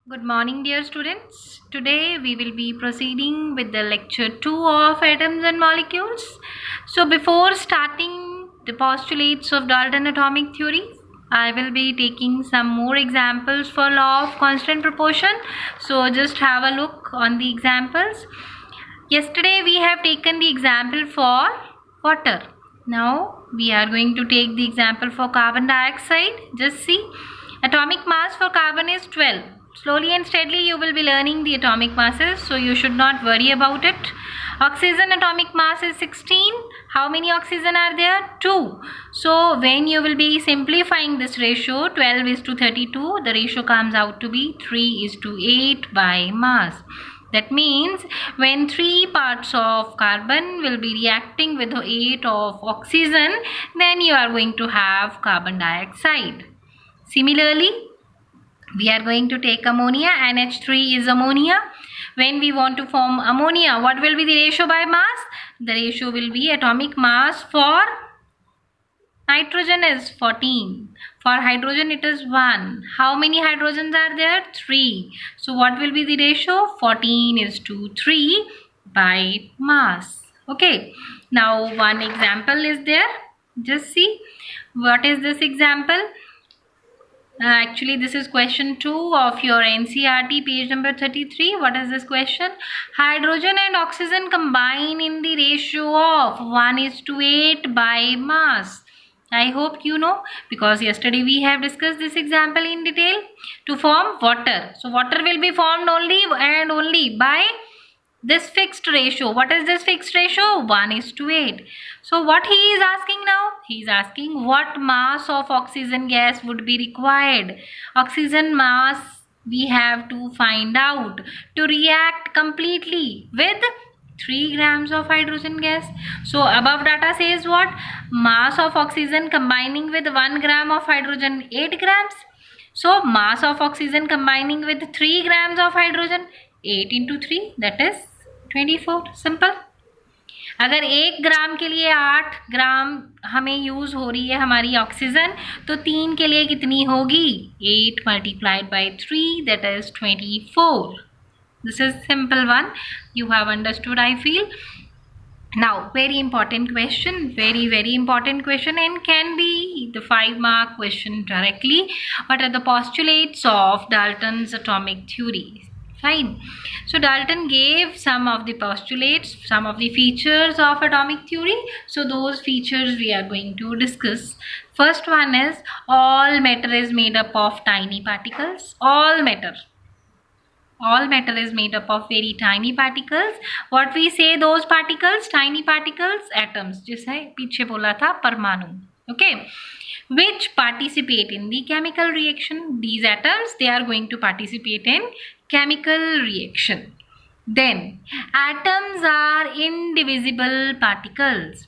Good morning, dear students. Today we will be proceeding with the lecture 2 of atoms and molecules. So, before starting the postulates of Dalton atomic theory, I will be taking some more examples for law of constant proportion. So, just have a look on the examples. Yesterday we have taken the example for water. Now we are going to take the example for carbon dioxide. Just see, atomic mass for carbon is 12. Slowly and steadily you will be learning the atomic masses, so you should not worry about it. Oxygen atomic mass is 16. How many oxygen are there? 2. So when you will be simplifying this ratio, 12 is to 32, the ratio comes out to be 3 is to 8 by mass. That means when 3 parts of carbon will be reacting with 8 of oxygen, then you are going to have carbon dioxide. Similarly, we are going to take ammonia. NH3 is ammonia. When we want to form ammonia, what will be the ratio by mass? The ratio will be atomic mass for nitrogen is 14. For hydrogen it is 1. How many hydrogens are there? 3. So what will be the ratio? 14 is to 3 by mass. Okay. Now one example is there. Just see. What is this example? Actually, this is question 2 of your NCERT, page number 33. What is this question? Hydrogen and oxygen combine in the ratio of 1 is to 8 by mass. I hope you know, because yesterday we have discussed this example in detail. To form water. So water will be formed only and only by this fixed ratio. What is this fixed ratio? 1 is to 8. So what he is asking now? He is asking what mass of oxygen gas would be required. Oxygen mass we have to find out to react completely with 3 grams of hydrogen gas. So above data says what? Mass of oxygen combining with 1 gram of hydrogen, 8 grams. So mass of oxygen combining with 3 grams of hydrogen, 8 into 3, that is 24. Simple. अगर 1 ग्राम के लिए 8 ग्राम हमें use हो रही है हमारी oxygen, तो 3 के लिए कितनी होगी? 8 multiplied by 3, that is 24. This is simple one. You have understood, I feel. Now, very important question, very important question, and can be the 5-mark question directly. What are the postulates of Dalton's atomic theory? Fine. So Dalton gave some of the postulates, some of the features of atomic theory. So those features we are going to discuss. First one is all matter is made up of tiny particles. All matter is made up of very tiny particles. What we say those particles? Tiny particles, atoms. जैसे पीछे बोला था परमाणु. Okay. Which participate in the chemical reaction. These atoms, they are going to participate in chemical reaction. Then atoms are indivisible particles.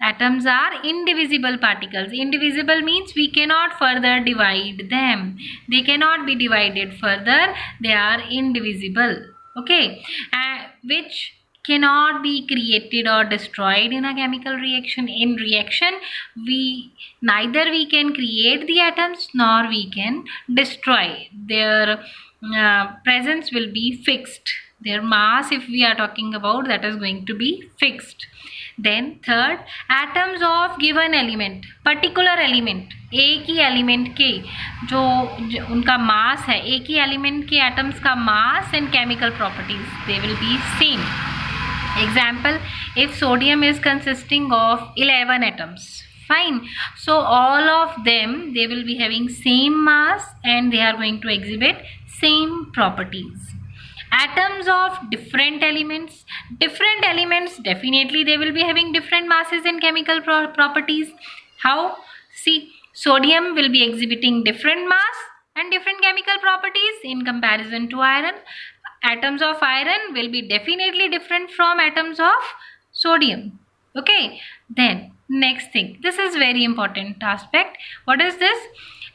Atoms are indivisible particles. Indivisible means we cannot further divide them. They cannot be divided further. They are indivisible. Okay. Which cannot be created or destroyed in a chemical reaction. In reaction, neither we can create the atoms nor we can destroy. Their presence will be fixed. Their mass, if we are talking about, that is going to be fixed. Then third, atoms of given element, particular element, एक ही element के जो उनका मास है, एक ही element के atoms का mass and chemical properties they will be same. Example, if sodium is consisting of 11 atoms, fine, so all of them, they will be having same mass and they are going to exhibit same properties. Atoms of different elements definitely they will be having different masses and chemical properties. How? See, sodium will be exhibiting different mass and different chemical properties in comparison to iron. Atoms of iron will be definitely different from atoms of sodium. Okay. Then next thing, this is very important aspect. What is this?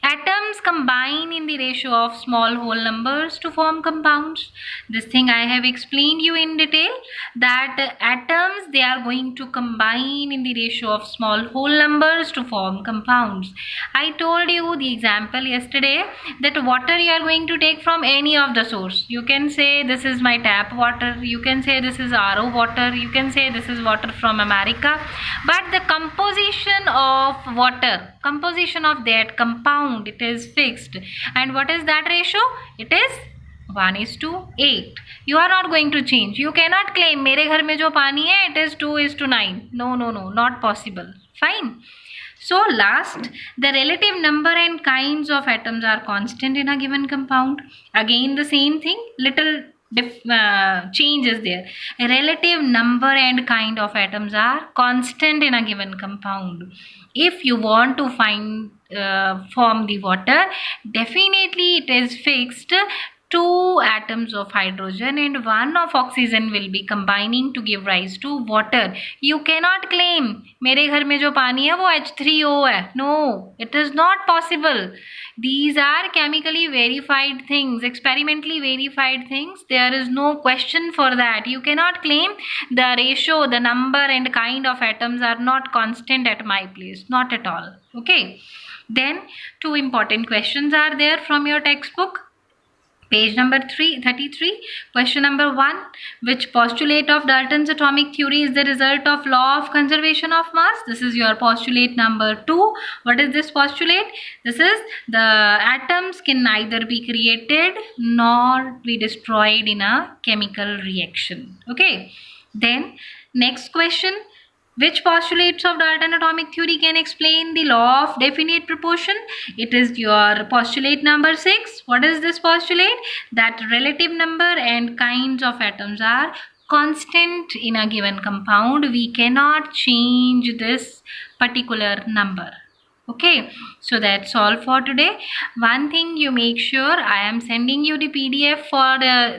Atoms combine in the ratio of small whole numbers to form compounds. This thing I have explained you in detail, that atoms, they are going to combine in the ratio of small whole numbers to form compounds. I told you the example yesterday that water you are going to take from any of the source. You can say this is my tap water, you can say this is RO water, you can say this is water from America, but the composition of water, composition of that compound, it is fixed. And what is that ratio? It is 1:8. You are not going to change. You cannot claim मेरे घर में जो पानी है it is 2:9. No, not possible. Fine. So last, the relative number and kinds of atoms are constant in a given compound. Again the same thing, little change is there. Relative number and kind of atoms are constant in a given compound. If you want to find form the water, definitely it is fixed. 2 atoms of hydrogen and 1 of oxygen will be combining to give rise to water. You cannot claim मेरे घर में जो पानी है वो H3O है. No, it is not possible. These are chemically verified things, experimentally verified things. There is no question for that. You cannot claim the ratio, the number and kind of atoms are not constant at my place. Not at all. Okay. Then 2 important questions are there from your textbook. Page number 33, question number 1. Which postulate of Dalton's atomic theory is the result of law of conservation of mass? This is your postulate number 2. What is this postulate? This is the atoms can neither be created nor be destroyed in a chemical reaction. Okay. Then next question. Which postulates of Dalton atomic theory can explain the law of definite proportion? It is your postulate number 6. What is this postulate? That relative number and kinds of atoms are constant in a given compound. We cannot change this particular number. Okay, so that's all for today. One thing you make sure, I am sending you the PDF for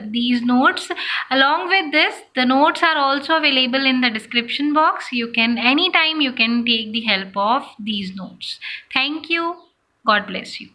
these notes. Along with this, the notes are also available in the description box. You can anytime you can take the help of these notes. Thank you. God bless you.